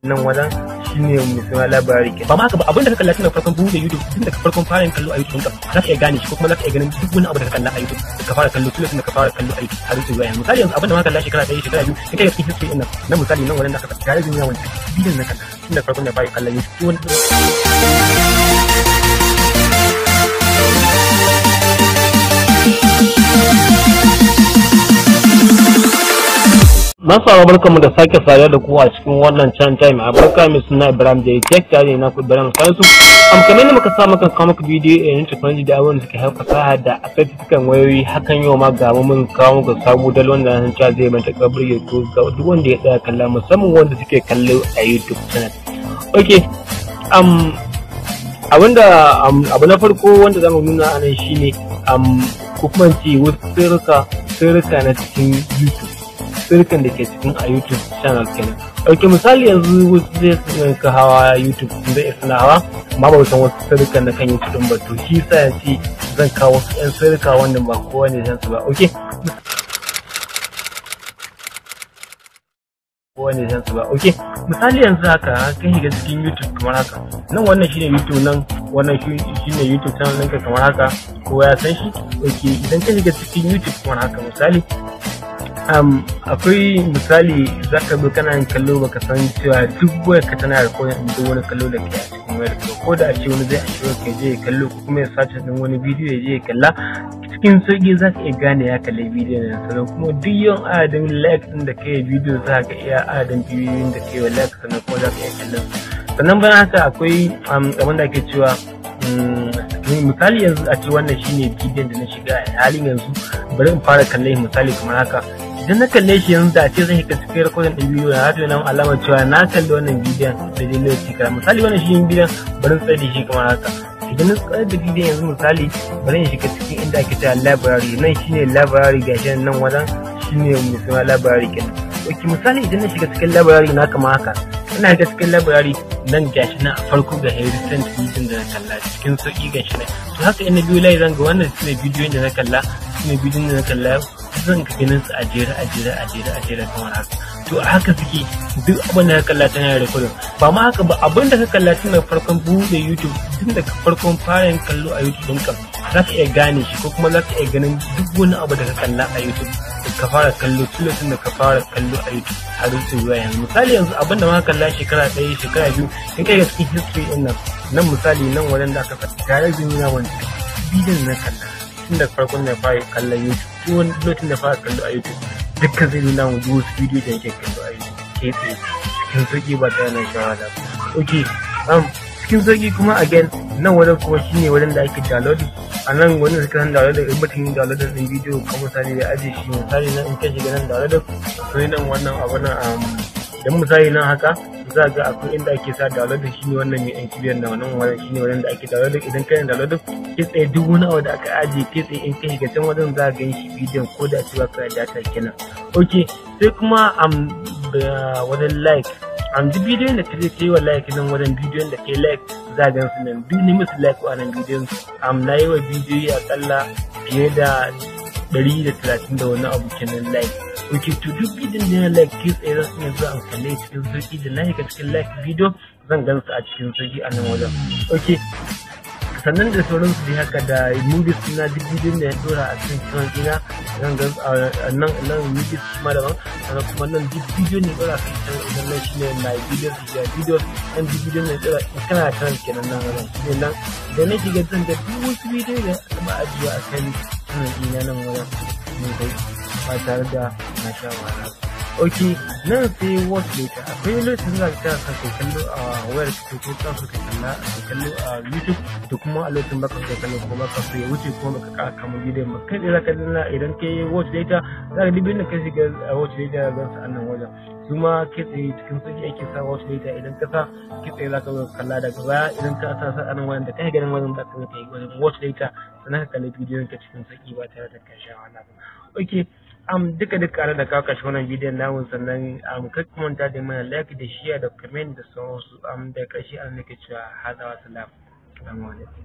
nan wajen shine mai suna library ke. Ba ma haka ba, abinda ka kalla tun daga farkon buɗe YouTube, tun daga farkon fara yin kallo a YouTube ɗinka za ka iya gane shi, ko kuma za ka iya ganin duk wani abu da ka kalla a YouTube da ka fara kallo tun da ka fara kallo a YouTube har zuwa yanzu. Misali yanzu abinda ma kalla shekara ɗaya shekara biyu in kai cikin history ɗin nan na misali nan wajen da ka tare da yawan bidiyon na kalla tun daga farkon da fara kallon YouTube. Masu barkanmu da sake saduwa da ku a cikin wannan channel time a barka mai suna Ibrahim da yake tare na ku Ibrahim Salisu. Kamar ne muka sa maka kawo maka bidiyo a technology da abin da suke haifa fasaha da asetikan wayoyi, hakan yau ma ga mun kawo muku sabo dal wanda nan cha zai manta kabri to ga duk wanda ya tsaya kalla, musamman wanda suke kallo a YouTube channel. Okay, abu na farko wanda zamu nuna anan shine ko kuma ce wasu sirrika na cikin YouTube, sirrikan da ke cikin a YouTube channel kenan. Okay, misali yanzu wasu zai ka hawa YouTube zai suna hawa amma ba san wasu sirrikan na kan YouTube din ba, to shi sa ya ce zan kawo wasu ƴan sirrika wanda ba kowa ne san su ba. Okay, okay, misali yanzu haka kan shiga cikin YouTube kamar haka, nan wannan shine YouTube, nan wannan shine YouTube channel ɗinka kamar haka, kowa ya san shi. Okay, idan ka shiga cikin YouTube kamar haka misali akwai misali za ka zo kana yin kallo baka san cewa duk wayar ka tana recording duk wani kallo da ke a cikin wayar ka, ko da a ce wani zai ashe ka je ya kallo ko kuma ya sace din wani bidiyo ya je ya kalla cikin sauki za ka iya gane ya kalli bidiyon nan. Sannan kuma duk yawan adadin like din da kai bidiyo za ka iya adadin bidiyoyin da kai like, sannan kuma za ka iya kallon. Sannan bayan haka akwai abin da ake cewa misali yanzu a ce wannan shine bidiyon da na shiga a halin yanzu, bari in fara kallon misali kamar haka. Idan na kalle shi yanzu da ce zan shiga cikin recording din bidiyo na hatu nan alamar cewa na kalli wannan bidiyon da dai lokaci kaza. Misali wannan shi bidiyon bari in tsaya da shi kamar haka. Idan na tsaya da bidiyon yanzu misali bari in shiga cikin inda ake cewa library, nan shine library gashi nan wajen shine mai suna library kenan. Okay, misali idan na shiga cikin library na kamar haka, ina shiga cikin library nan gashi na a farko ga recent bidiyon da na kalla cikin sauki gashi nan. To haka ina biyo lai zan ga wannan shine bidiyon da na kalla, shine bidiyon da na kalla zan ka ganin su a jere kamar haka. To haka suke duk abin da ka kalla tana recording. Ba ma haka ba, abin da ka kalla tun daga farkon buɗe YouTube, tun daga farkon fara yin kallo a YouTube ɗinka za ka iya gane shi, ko kuma za ka iya ganin duk wani abu da ka kalla a YouTube da ka fara kallo tun da ka fara kallo a YouTube har zuwa yanzu. Misali yanzu abin da ma kalla shekara ɗaya shekara biyu in kai ga cikin history ɗin nan misali nan wajen da aka faɗi tare da nuna wani bidiyon na kalla tun da farkon da fara kallon YouTube, tun wani lokacin da fara kallo a YouTube dukkan zai nuna mu wasu bidiyo da yake kallo a YouTube ke tsaye cikin sauki ba tare da shawara. Okay, cikin sauki kuma again nan wajen kuma shine wajen da ake downloading. A nan wajen suka san downloading, in mutum downloading din bidiyo kamar misali da aje shi misali nan in ka shiga nan downloading akwai nan wannan abu nan dan misali nan haka za ga akwai inda ake sa downloading shine wannan mai yan kibiyar da wannan wajen shine wajen da ake downloading. Idan ka yi downloading ke tsaye duk wani abu da aka aje ke tsaye in ka shiga can wajen za ka gan shi bidiyon ko da cewa ka data kenan. Okay, sai kuma wajen like, duk bidiyon da ka je kai wa like nan wajen bidiyon da kai like za gan su nan duk ne musu like a nan bidiyon. Na yi wa bidiyoyi akalla fiye da 130 da wani abu kenan like. Okay, to duk bidiyon da na like ke tsaye zan iya zuwa an kalle cikin sauki da na shiga cikin like bidiyo zan gan su a cikin sauki a nan wajen. Okay, sannan da sauransu dai haka da movies na duk bidiyon da ya dora a cikin channel ɗina zan gan su a nan movies kuma daban. Sannan kuma nan duk bidiyon ne dora a cikin channel ɗina nan shine my videos da videos, nan duk bidiyon ne dora in kana channel kenan nan wajen shine nan da na shiga zan ga duk wasu bidiyo da kuma ajiye a kan channel ɗina nan wajen ne dai ba tare da na sha wahala. Okay, nan sai watch later. Akwai lokacin da ka kai kallo a wayar ka ko ka so ka kalla a kallo a YouTube, to kuma a lokacin baka so kallo ko baka so ya wuce ko baka ka kama bidiyon ba kai da ka dinga idan kai watch later za ka dibin da ka shiga watch later ga su annan wajen kuma ke tsaye cikin sauki ake sa watch later. Idan ka sa ke tsaye za ka kalla daga baya, idan ka sa anan wajen da kai ganin wajen za ka kai wajen watch later sannan ka kalli bidiyon ka cikin sauki ba tare da ka sha wahala ba. Okay, duka da ka kashe wannan bidiyon namu, sannan kai kuma manta da mana like da share da comment da sauransu. Da karshe an nake cewa hadawa salam. Assalamu alaikum.